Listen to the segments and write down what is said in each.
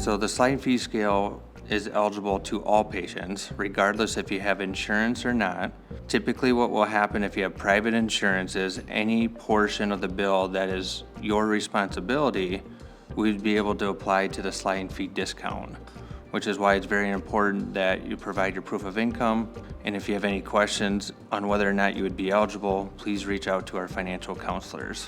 So the sliding fee scale is eligible to all patients, regardless if you have insurance or not. Typically what will happen if you have private insurance is any portion of the bill that is your responsibility, we'd be able to apply to the sliding fee discount, which is why it's very important that you provide your proof of income. And if you have any questions on whether or not you would be eligible, please reach out to our financial counselors.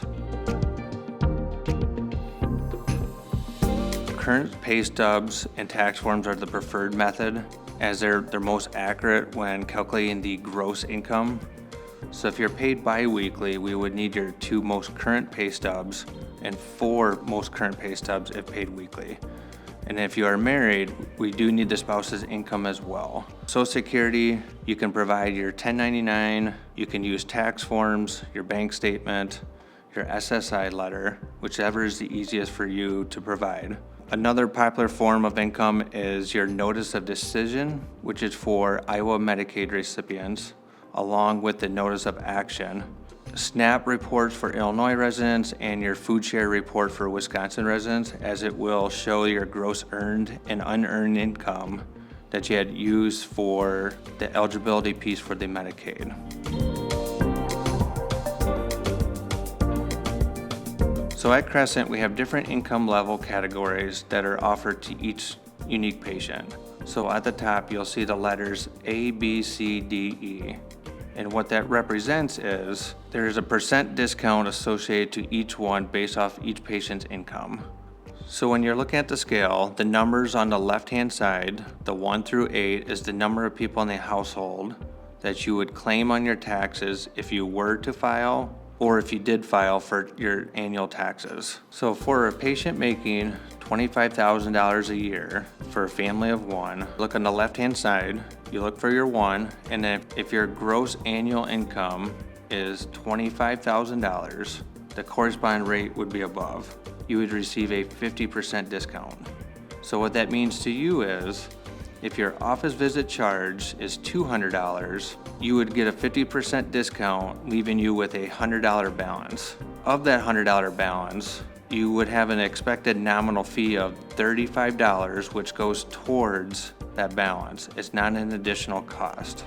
Current pay stubs and tax forms are the preferred method, as they're most accurate when calculating the gross income. So if you're paid bi-weekly, we would need your 2 most current pay stubs and 4 most current pay stubs if paid weekly. And if you are married, we do need the spouse's income as well. Social Security, you can provide your 1099, you can use tax forms, your bank statement, your SSI letter, whichever is the easiest for you to provide. Another popular form of income is your notice of decision, which is for Iowa Medicaid recipients, along with the notice of action. SNAP reports for Illinois residents and your food share report for Wisconsin residents, as it will show your gross earned and unearned income that you had used for the eligibility piece for the Medicaid. So at Crescent, we have different income level categories that are offered to each unique patient. So at the top, you'll see the letters A, B, C, D, E. And what that represents is there is a % discount associated to each one based off each patient's income. So when you're looking at the scale, the numbers on the left-hand side, the 1 through 8, is the number of people in the household that you would claim on your taxes if you were to file, or if you did file for your annual taxes. So for a patient making $25,000 a year for a family of 1, look on the left-hand side, you look for your 1, and then if your gross annual income is $25,000, the corresponding rate would be above. You would receive a 50% discount. So what that means to you is, if your office visit charge is $200, you would get a 50% discount, leaving you with a $100 balance. Of that $100 balance, you would have an expected nominal fee of $35, which goes towards that balance. It's not an additional cost.